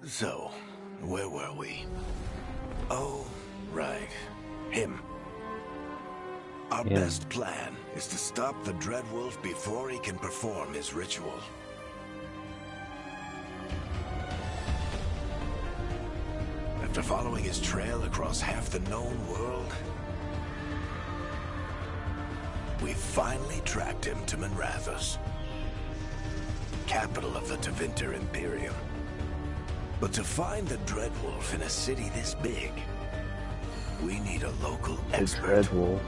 So, where were we? Oh, right. Him. Our best plan is to stop the Dreadwolf before he can perform his ritual. After following his trail across half the known world, we finally tracked him to Minrathous, capital of the Tevinter Imperium. But to find the Dreadwolf in a city this big, we need a local expert. Dreadwolf.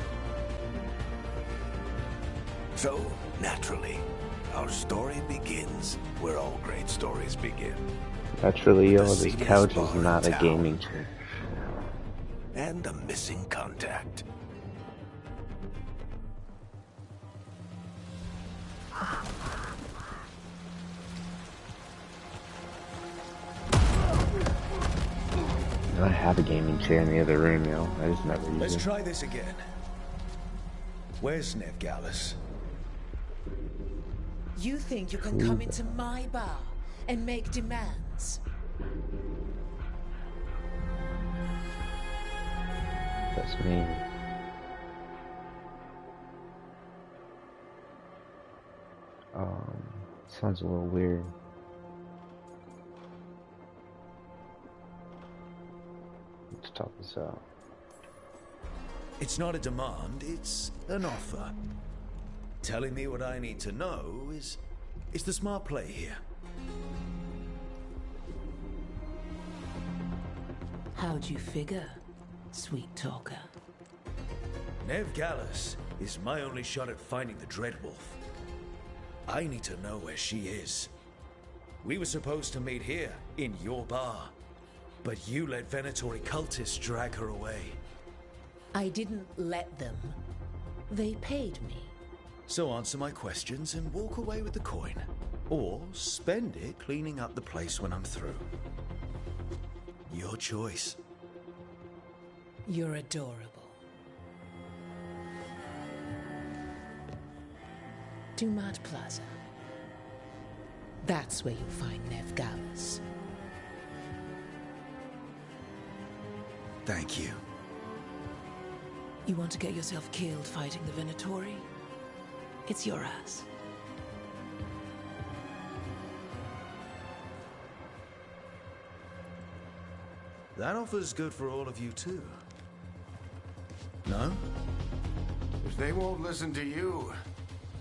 So, naturally, our story begins where all great stories begin. Naturally, yo, this couch is not a gaming chair. And a missing contact. I have a gaming chair in the other room, yo. I just never use it. Let's try this again. Where's Nev Gallus? You think you can come into my bar and make demands? That's me. Sounds a little weird. Let's talk this out. It's not a demand, it's an offer. Telling me what I need to know is the smart play here. How'd you figure, sweet talker? Nev Gallus is my only shot at finding the Dreadwolf. I need to know where she is. We were supposed to meet here, in your bar. But you let Venatori cultists drag her away. I didn't let them. They paid me. So answer my questions and walk away with the coin. Or spend it cleaning up the place when I'm through. Your choice. You're adorable. Dumat Plaza. That's where you'll find Nev Gallus. Thank you. You want to get yourself killed fighting the Venatori? It's your ass. That offer's good for all of you too. No? If they won't listen to you,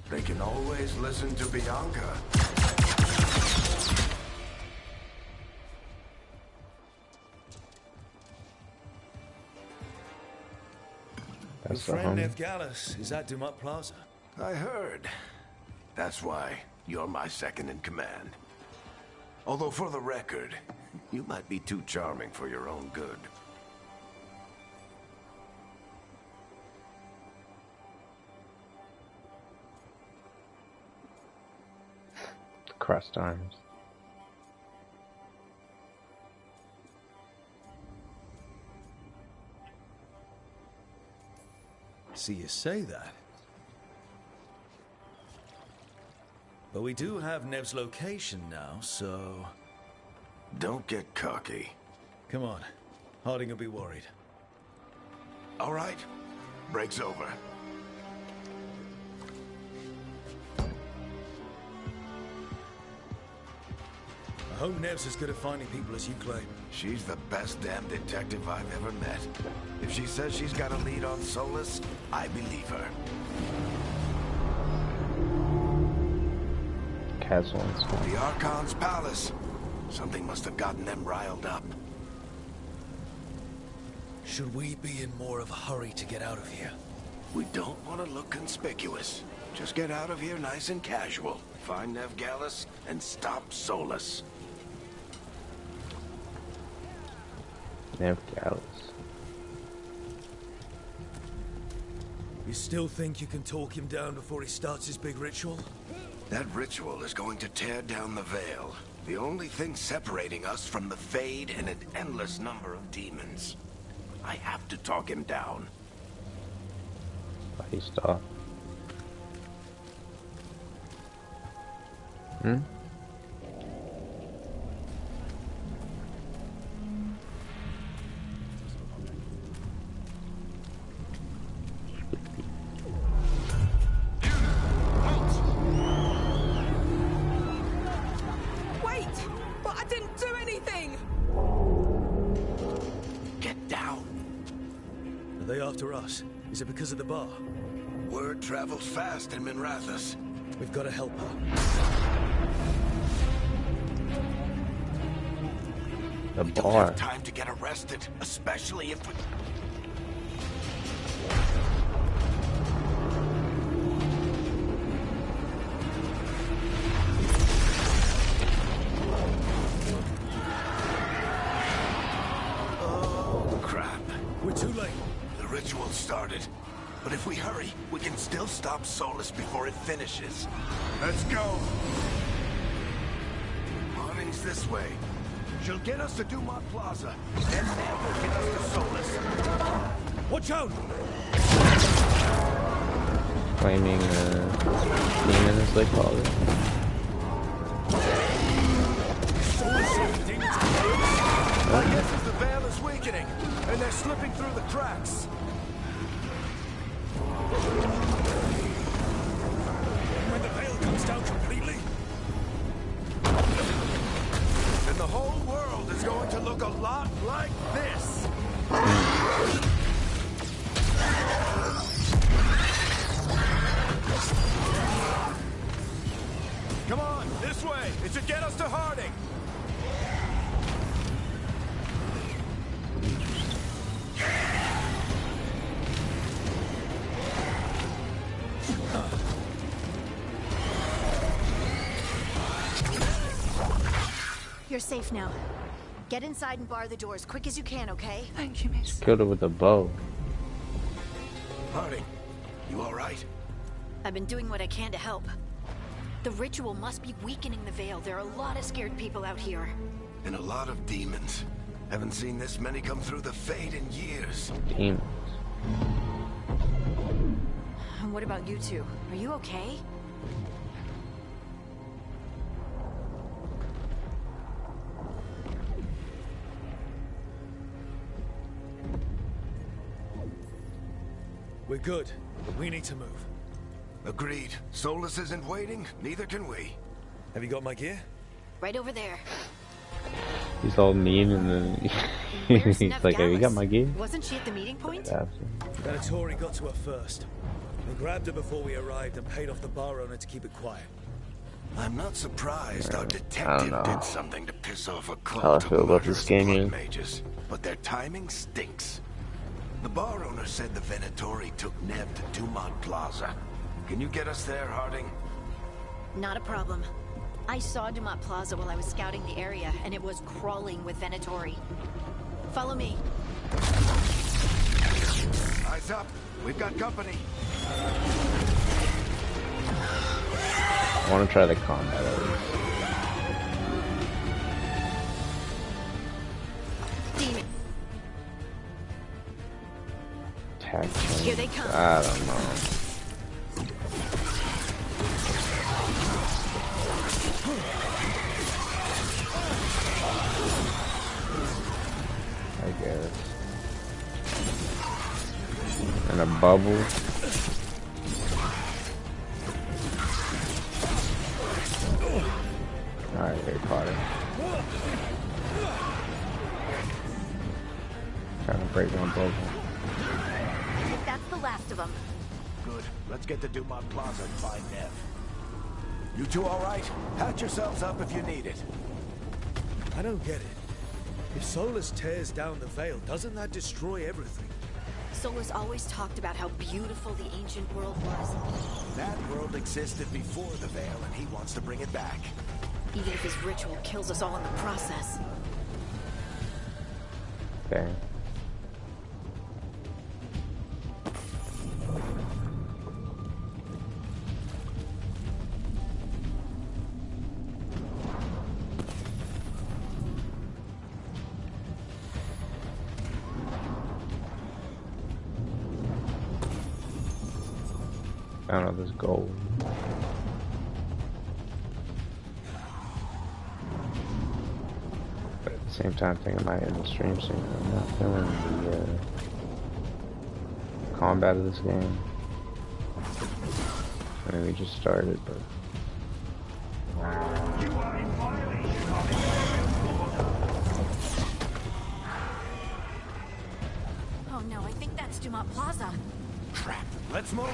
they can always listen to Bianca. Your friend Nev Gallus is at Dumat Plaza. I heard. That's why you're my second in command. Although for the record, you might be too charming for your own good. Crossed arms. See you say that. But we do have Nev's location now, so... Don't get cocky. Come on. Harding will be worried. All right. Break's over. I hope Nev's as good at finding people as you claim. She's the best damn detective I've ever met. If she says she's got a lead on Solus, I believe her. Castle and stuff. The Archon's palace. Something must have gotten them riled up. Should we be in more of a hurry to get out of here? We don't want to look conspicuous. Just get out of here nice and casual. Find Nev Gallus and stop Solus. Nev Gallus. You still think you can talk him down before he starts his big ritual? That ritual is going to tear down the veil. The only thing separating us from the Fade and an endless number of demons. I have to talk him down. Why do you stop? Is it because of the bar? Word travels fast in Minrathous. We've got to help her. The We don't bar. have time to get arrested, especially if we... Oh, crap. We're too late. The ritual started. But if we hurry, we can still stop Solus before it finishes. Let's go! Harding's this way. She'll get us to Dumont Plaza, and Nev will get us to Solus. Watch out! Flaming demon, as they call it. My guess is the veil is weakening, and they're slipping through the cracks. When the veil comes down completely, And the whole world is going to look a lot like this. Come on, this way. It should get us to Harding. You're safe now. Get inside and bar the door as quick as you can, okay? Thank you, miss. Killed her with a bow. Harding, you all right? I've been doing what I can to help. The ritual must be weakening the veil. There are a lot of scared people out here. And a lot of demons. Haven't seen this many come through the Fade in years. Demons. And what about you two? Are you okay? we're good. We need to move. Agreed. Solus isn't waiting, neither can we. Have you got my gear? Right over there. He's all mean and then Where's he's Nev like, "Have you got Gallus? my gear?" Wasn't she at the meeting point? Venatori got to her first. We grabbed her before we arrived and paid off the bar owner to keep it quiet. I'm not surprised our I detective don't know did something to piss off a how I cult feel of about this murderous game blood yet. mages, but their timing stinks. The bar owner said the Venatori took Nev to Dumont Plaza. Can you get us there, Harding? Not a problem. I saw Dumont Plaza while I was scouting the area, and it was crawling with Venatori. Follow me. Eyes up. We've got company. I want to try the combat at least. Demon. Attack Here they change. come. I don't know. I guess. And a bubble. Alright, they caught it. Trying to break one bubble. That's the last of them. Good. Let's get to Dumont Plaza and find Nev. You two all right? Patch yourselves up if you need it. I don't get it. If Solus tears down the veil, doesn't that destroy everything? Solus always talked about how beautiful the ancient world was. That world existed before the veil, and he wants to bring it back. Even if his ritual kills us all in the process. Okay. Found all this gold. But at the same time, thinking I might end the stream soon. I'm not feeling the combat of this game. I mean, we just started, but Oh no, I think that's Dumont Plaza. trapped. Let's move!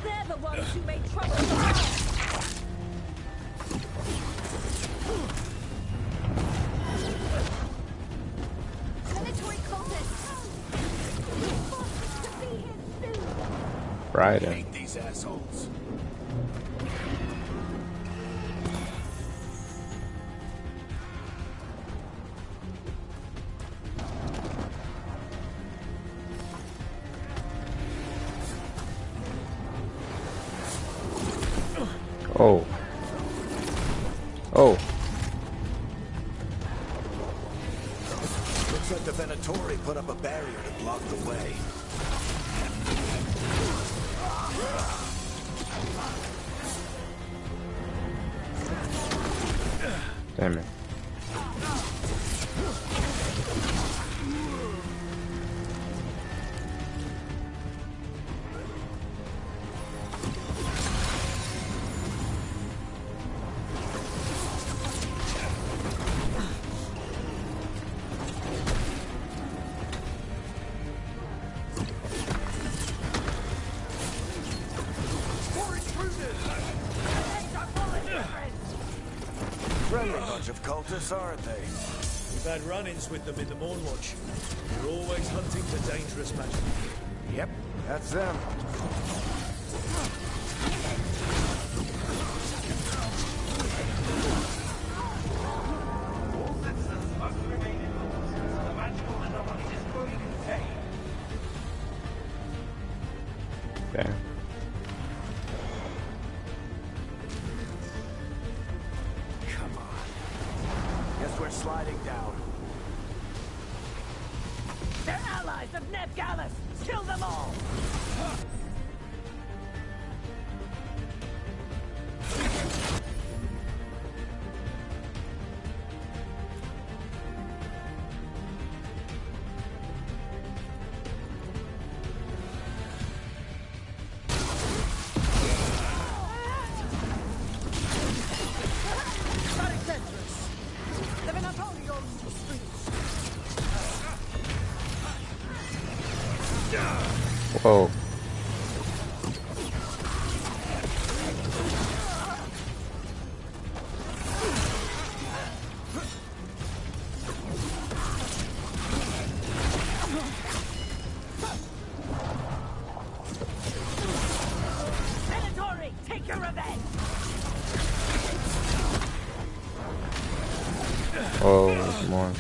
They're the ones who made trouble for us! Predatory cultists! Right. I hate these assholes. Oh. Oh. Looks like the Venatori put up a barrier to block the way. Damn it. Friendly bunch of cultists, aren't they? We've had run-ins with them in the Mornwatch. They're always hunting for dangerous magic. Yep, that's them. Damn. Come on. Guess we're sliding down. They're allies of Ned Gallus! Kill them all! Whoa. Venatori, take your revenge! Oh, there's more.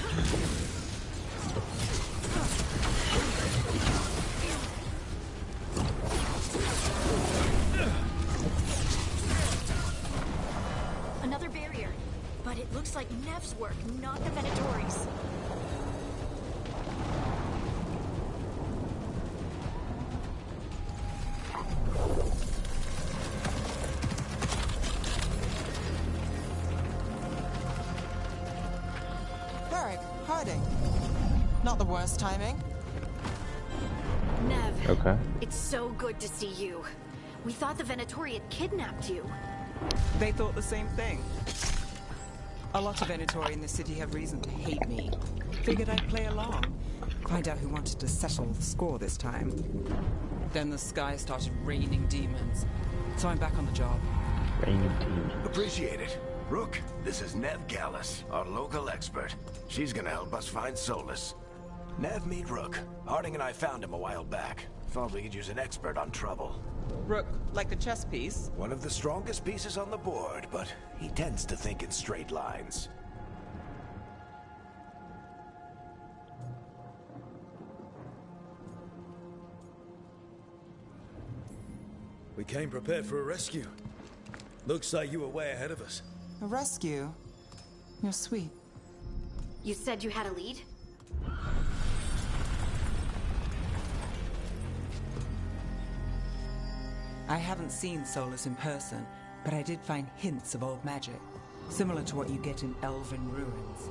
Another barrier. But it looks like Nev's work, not the Venatori's. Varric, hiding. Not the worst timing. Nev. Okay. It's so good to see you. We thought the Venatori had kidnapped you. They thought the same thing. A lot of Venatori in the city have reason to hate me. Figured I'd play along. Find out who wanted to settle the score this time. Then the sky started raining demons. So I'm back on the job. Raining team. Appreciate it. Rook, this is Nev Gallus, our local expert. She's gonna help us find Solus. Nev, meet Rook. Harding and I found him a while back. Thought we could use an expert on trouble. Rook, like the chess piece? One of the strongest pieces on the board, but he tends to think in straight lines. We came prepared for a rescue. Looks like you were way ahead of us. A rescue? You're sweet. You said you had a lead? I haven't seen Solus in person, but I did find hints of old magic. Similar to what you get in Elven ruins.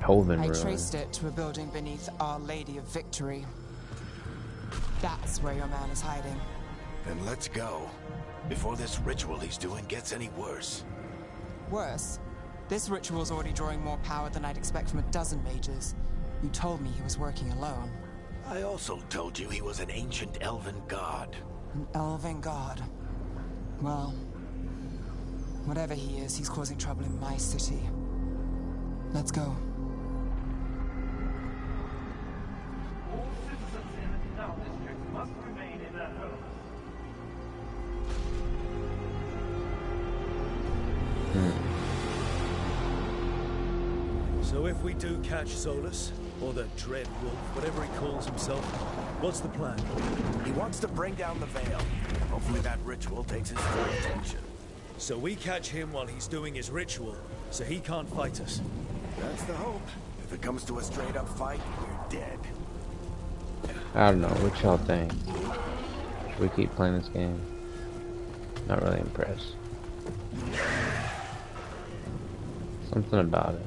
Elven I ruin. traced it to a building beneath Our Lady of Victory. That's where your man is hiding. Then let's go. Before this ritual he's doing gets any worse. Worse, This ritual's already drawing more power than I'd expect from a dozen mages. You told me he was working alone. I also told you he was an ancient elven god. An elven god. Well, whatever he is, he's causing trouble in my city. Let's go. All citizens in the Canal District must remain in their homes. So if we do catch Solus, or the Dread Wolf, whatever he calls himself, what's the plan? He wants to bring down the Veil. Hopefully that ritual takes his full attention. So we catch him while he's doing his ritual, so he can't fight us. That's the hope. If it comes to a straight-up fight, we're dead. I don't know, what y'all think? Should we keep playing this game? Not really impressed. Something about it.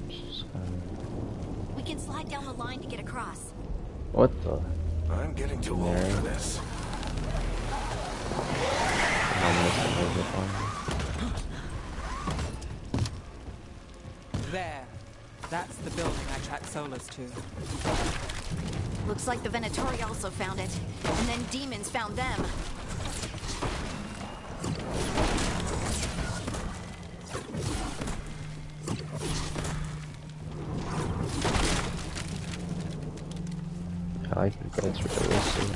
Just We can slide down the line to get across. what the? I'm getting too old for this. There. That's the building I tracked Solus to. Looks like the Venatori also found it. And then demons found them. I like the guys really see.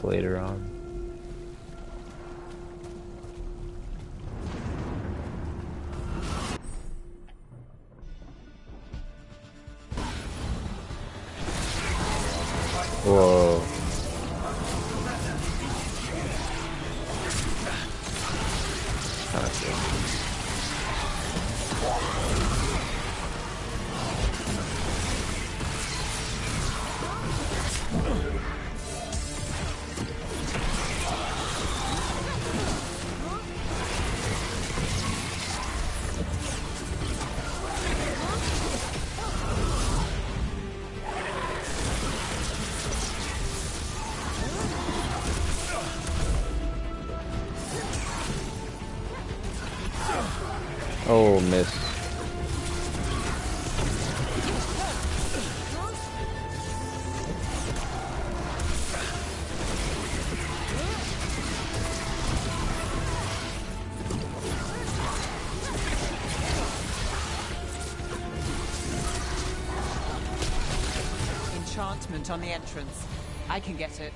Later on. Whoa. Oh, miss. Enchantment on the entrance. I can get it.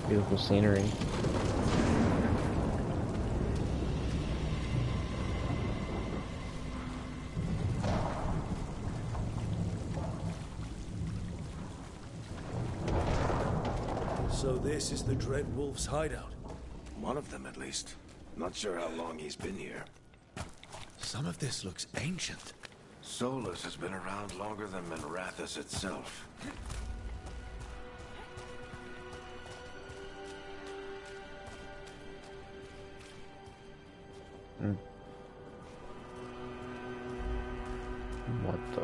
Beautiful scenery. So this is the Dread Wolf's hideout. One of them, at least. Not sure how long he's been here. Some of this looks ancient. Solus has been around longer than Minrathous itself. What the?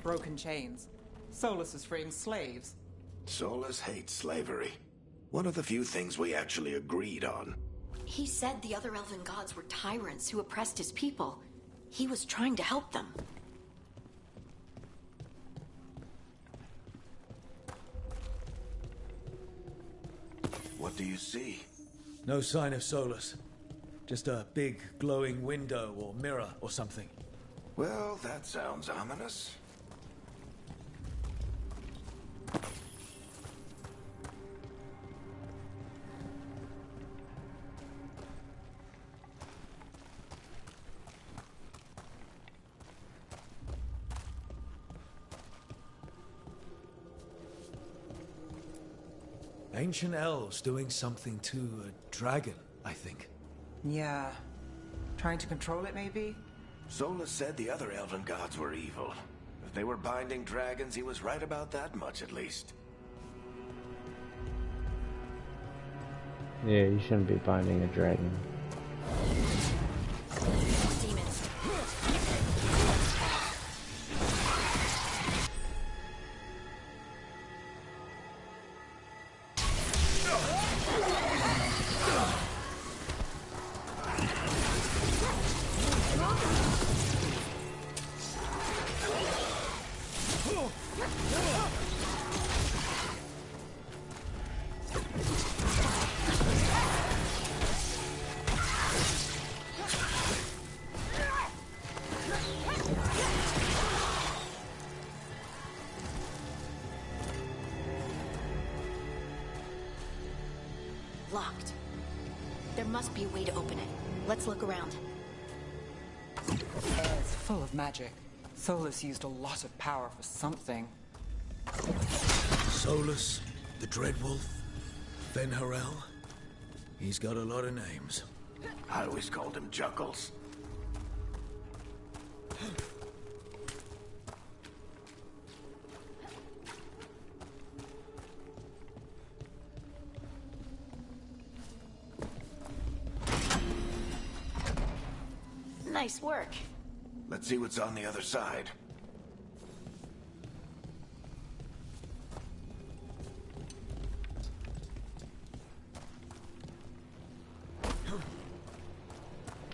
Broken chains. Solus is freeing slaves. Solus hates slavery. One of the few things we actually agreed on. He said the other elven gods were tyrants who oppressed his people. He was trying to help them. What do you see? No sign of Solus. Just a big glowing window or mirror or something. Well, that sounds ominous. Ancient elves doing something to a dragon, I think. Yeah. Trying to control it, maybe? Solus said the other elven gods were evil. If they were binding dragons, he was right about that much, at least. Yeah, you shouldn't be binding a dragon. Demons. Locked. There must be a way to open it. Let's look around. It's full of magic. Solus used a lot of power for something. Solus, the Dreadwolf, Venharel. He's got a lot of names. I always called him Juggles. Nice work. Let's see what's on the other side.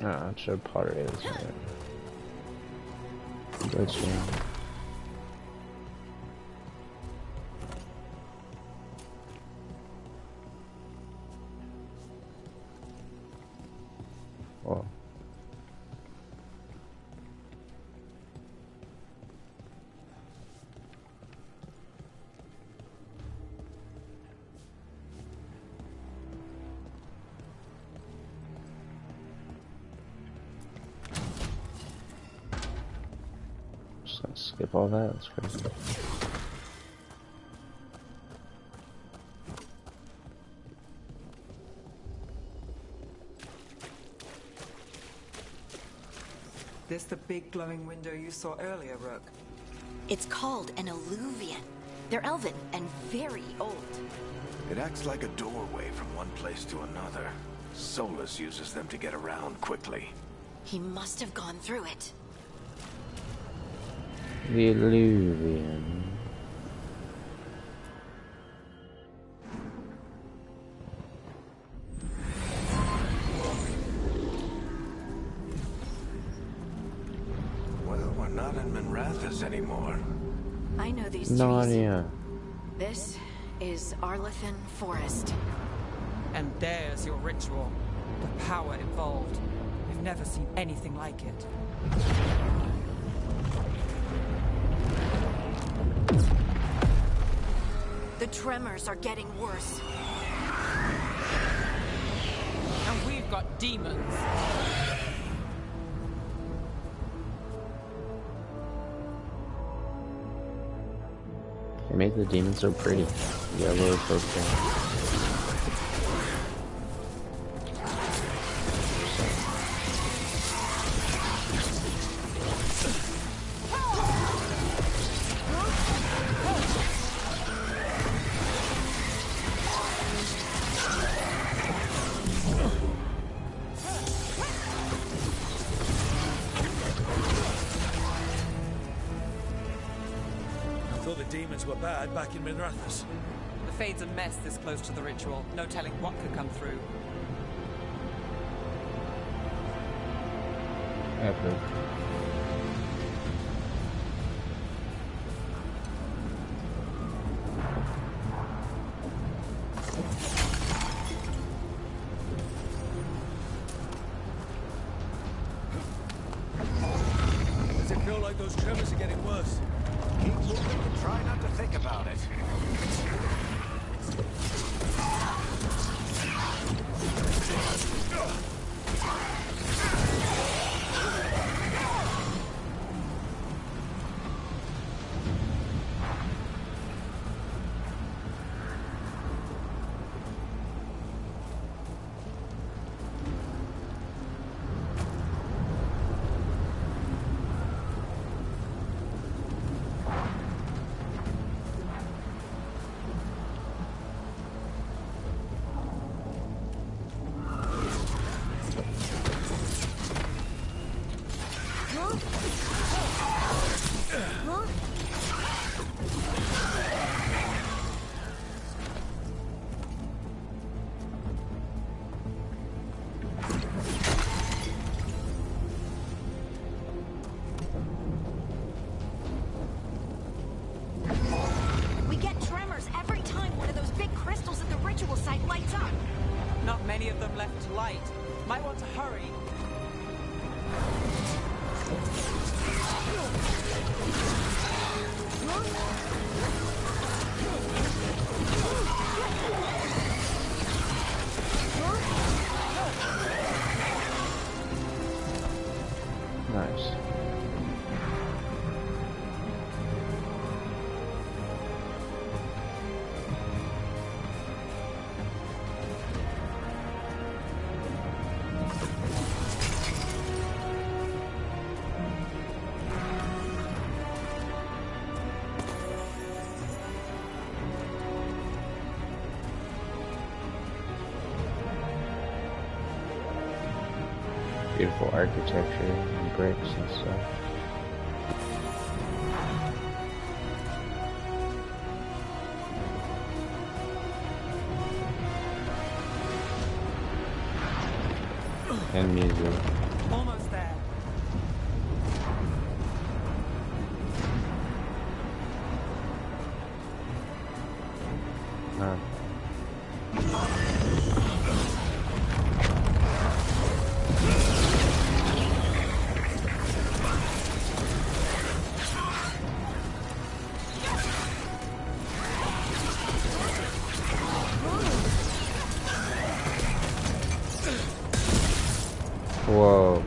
Ah, it's a pottery, isn't it? Good shit. Oh. Just gonna skip all that, that's crazy. This the big glowing window you saw earlier, Rook? It's called an alluvian. They're elven and very old. It acts like a doorway from one place to another. Solus uses them to get around quickly. He must have gone through it. The Illuvian. Well, we're not in Minrathous anymore. I know these trees. Narnia. This is Arlethan Forest. And there's your ritual. The power involved. We've never seen anything like it. The tremors are getting worse. And we've got demons. They made the demons so pretty. Yellow, purple. Were bad back in Minrathous. The Fade's a mess this close to the ritual. No telling what could come through. Epic. Does it feel like those tremors are getting worse? Keep moving and try not to think about it. We get tremors every time one of those big crystals at the ritual site lights up. Not many of them left to light. Might want to hurry. Nice. Beautiful architecture and bricks and stuff. And music. Almost there. Whoa.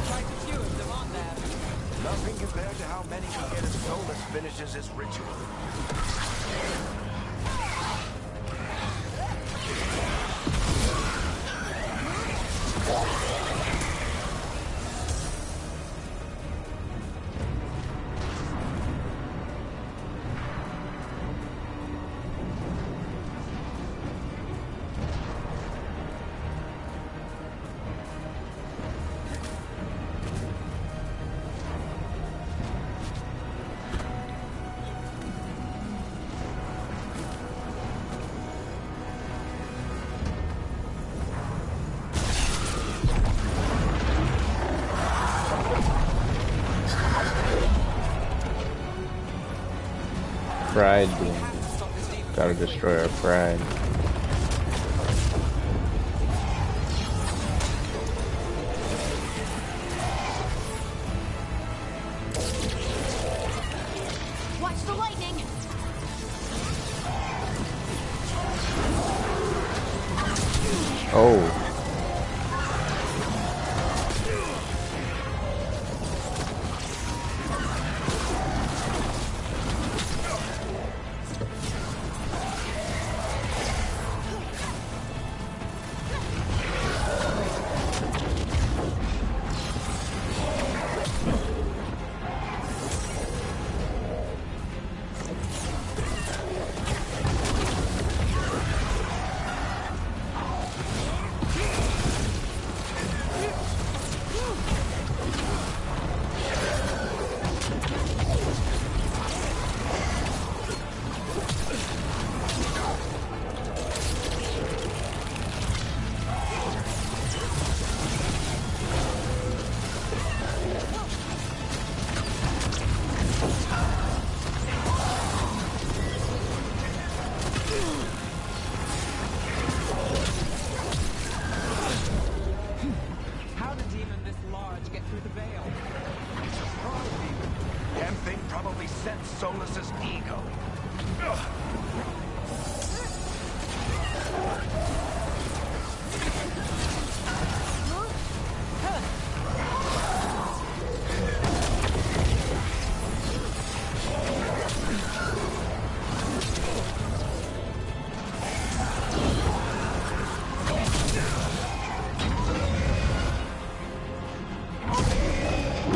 Quite a few of them on there. Nothing compared to how many can get as Solus finishes his ritual. Pride being. Gotta destroy our pride. Watch the lightning! Oh.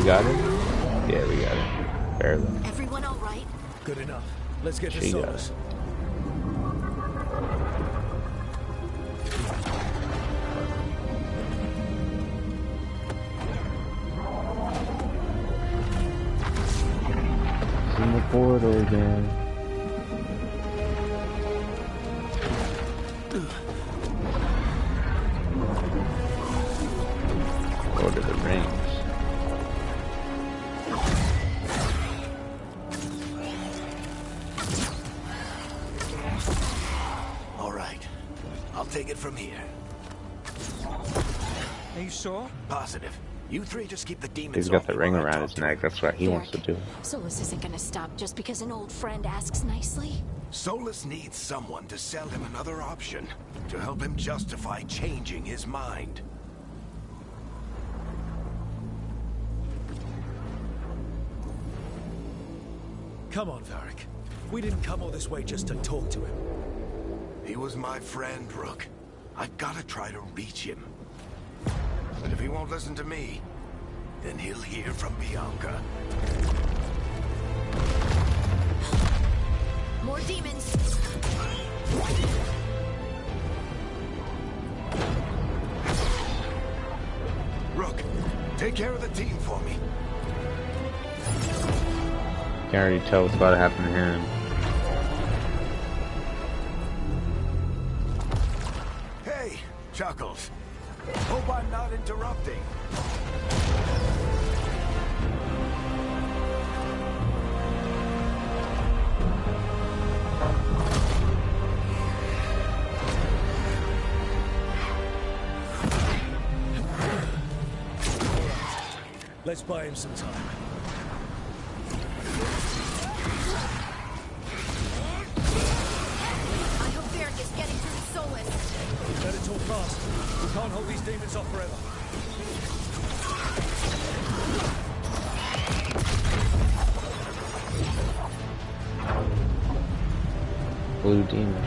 We got it? Yeah, we got it. Barely. Everyone all right? Good enough. Let's get to She got Solus. It's in the portal again. Lord of the Rings. All right. I'll take it from here. Are you sure? Positive. You three just keep the demons He's got off the me ring while I around talk his to neck. him. That's what he wants to do. Solus isn't gonna stop just because an old friend asks nicely. Solus needs someone to sell him another option, to help him justify changing his mind. Come on, Varric. We didn't come all this way just to talk to him. He was my friend, Rook. I gotta try to reach him. But if he won't listen to me, then he'll hear from Bianca. More demons! Rook, take care of the team for me. Can already tell what's about to happen to him. Hey, Chuckles. Hope I'm not interrupting. Let's buy him some time. I hope Varric is getting through Solus. Better talk fast. We can't hold these demons off forever. Blue demon.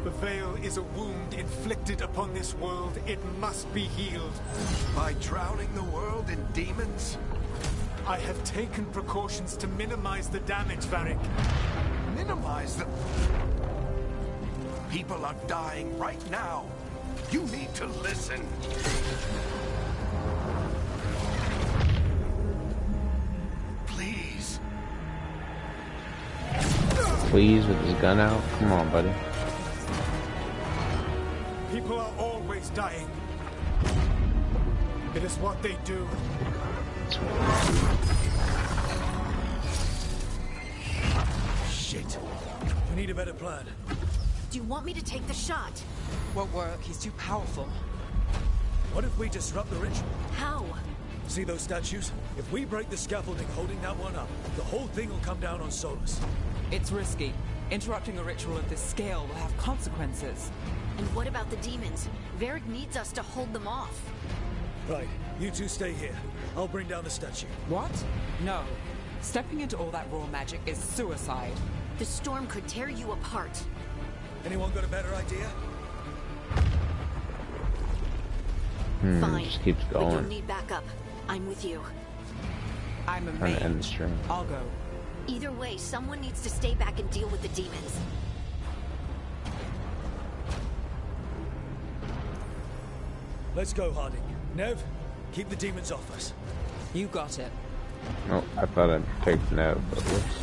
The Veil is a wound inflicted upon this world. It must be healed. By drowning the world in demons? I have taken precautions to minimize the damage, Varric. Minimize the... People are dying right now. You need to listen. Please. Please, with his gun out? Come on, buddy. People are always dying. It is what they do. Shit. We need a better plan. Do you want me to take the shot? Won't work. He's too powerful. What if we disrupt the ritual? How? See those statues? If we break the scaffolding holding that one up, the whole thing will come down on Solus. It's risky. Interrupting a ritual of this scale will have consequences. And what about the demons? Varric needs us to hold them off. Right, you two stay here. I'll bring down the statue. What? No. Stepping into all that raw magic is suicide. The storm could tear you apart. Anyone got a better idea? Fine. Just keeps But you'll going. need backup. I'm with you. I'm a Trying to end the mage. stream. I'll go. Either way, someone needs to stay back and deal with the demons. Let's go, Harding. Nev, keep the demons off us. You got it. Oh, I thought I'd picked no, but whoops.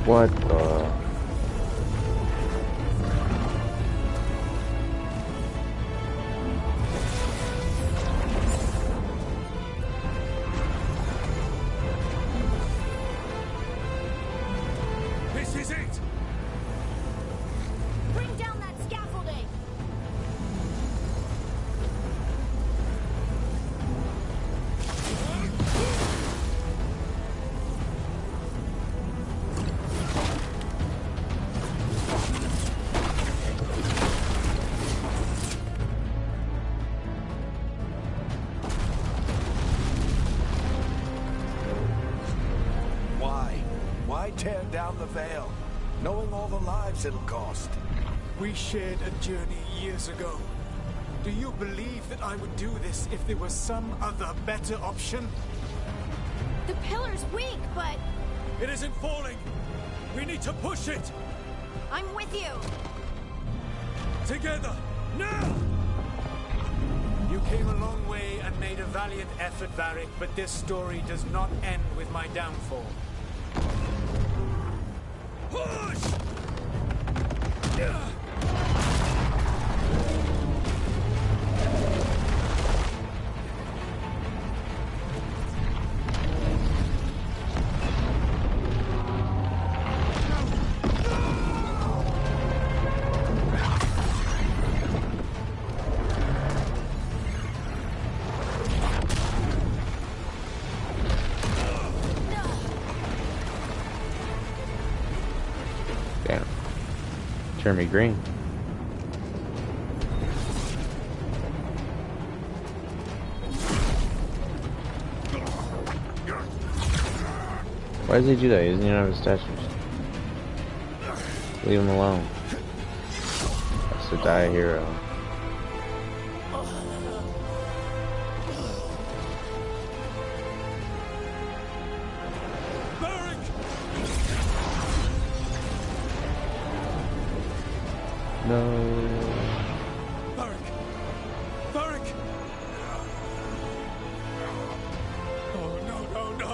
What the? This is it! Bring down that scaffolding! tear down the Veil, knowing all the lives it'll cost. We shared a journey years ago. Do you believe that I would do this if there was some other better option? The pillar's weak, but It isn't falling! We need to push it! I'm with you. Together! Now! You came a long way and made a valiant effort, Varric, but this story does not end with my downfall. Push! Damn. Turn me green. Why does he do that? He doesn't even have his statues. Leave him alone. Has to die a hero. No. Varric! Varric! Oh, no, no, no!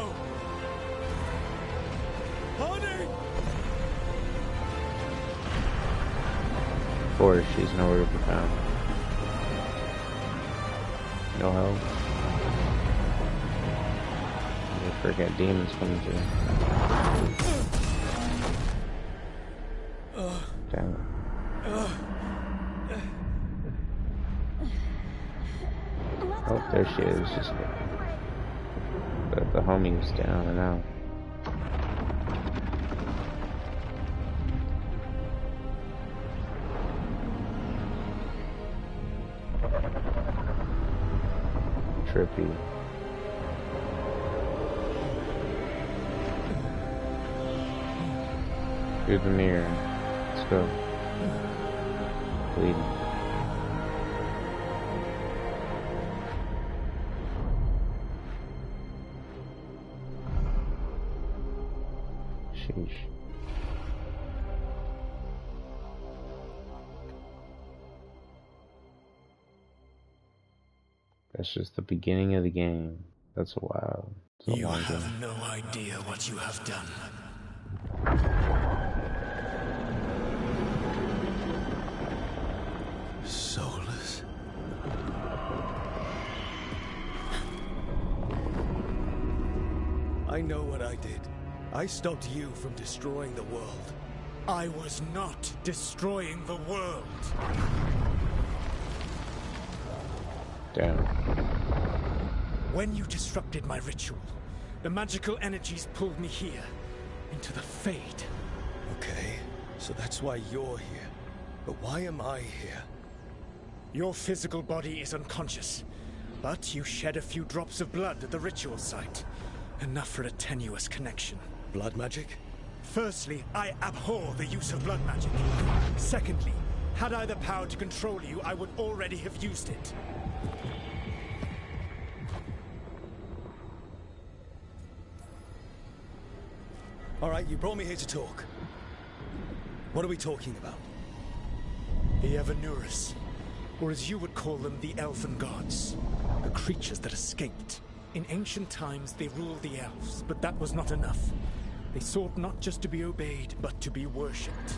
Honey! Of course, she's nowhere to be found. No help. I forget demons coming through. Damn it. Oh, there she is. Just the homing's down and out. Trippy. Through the mirror. Let's go. Bleeding. Sheesh. That's just the beginning of the game. That's wild. It's a You long have game. no idea what you have done. Soulless? I know what I did. I stopped you from destroying the world. I was not destroying the world. Damn. When you disrupted my ritual, the magical energies pulled me here, into the Fade. Okay, so that's why you're here. But why am I here? Your physical body is unconscious, but you shed a few drops of blood at the ritual site. Enough for a tenuous connection. Blood magic? Firstly, I abhor the use of blood magic. Secondly, had I the power to control you, I would already have used it. All right, you brought me here to talk. What are we talking about? The Evanurus, or as you would call them, the Elven Gods. The creatures that escaped. In ancient times, they ruled the elves, but that was not enough. They sought not just to be obeyed, but to be worshipped.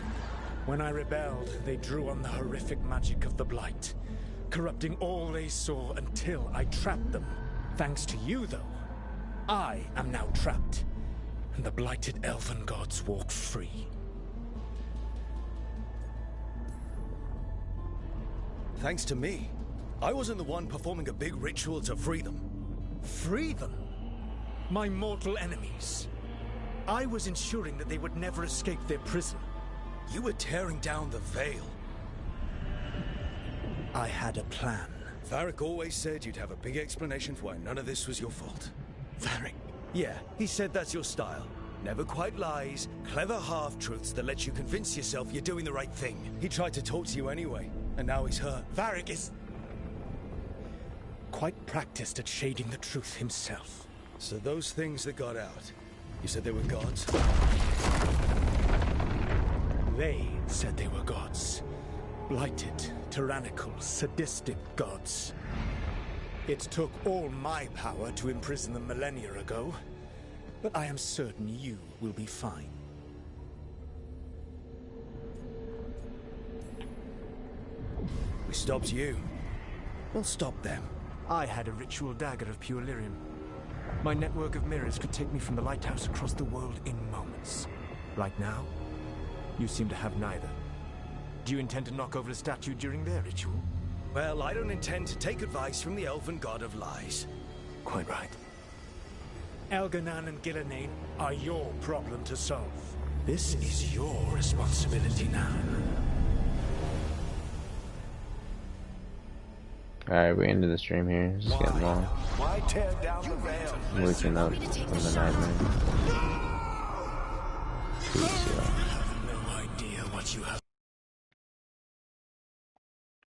When I rebelled, they drew on the horrific magic of the Blight, corrupting all they saw until I trapped them. Thanks to you, though, I am now trapped, and the blighted Elven Gods walk free. Thanks to me. I wasn't the one performing a big ritual to free them. Free them? My mortal enemies. I was ensuring that they would never escape their prison. You were tearing down the Veil. I had a plan. Varric always said you'd have a big explanation for why none of this was your fault. Varric. Yeah, he said that's your style. Never quite lies, clever half-truths that let you convince yourself you're doing the right thing. He tried to talk to you anyway, and now he's hurt. Varric is quite practiced at shading the truth himself. So those things that got out, you said they were gods? They said they were gods. Blighted, tyrannical, sadistic gods. It took all my power to imprison them millennia ago, but I am certain you will be fine. We stopped you. We'll stop them. I had a ritual dagger of pure lyrium. My network of mirrors could take me from the lighthouse across the world in moments. Right now, you seem to have neither. Do you intend to knock over a statue during their ritual? Well, I don't intend to take advice from the elven god of lies. Quite right. Elganan and Gillenane are your problem to solve. This is your responsibility now. Alright, we ended the stream here. This is getting long. Why tear down the veil? I'm waking up from the nightmare. You have no idea what you have.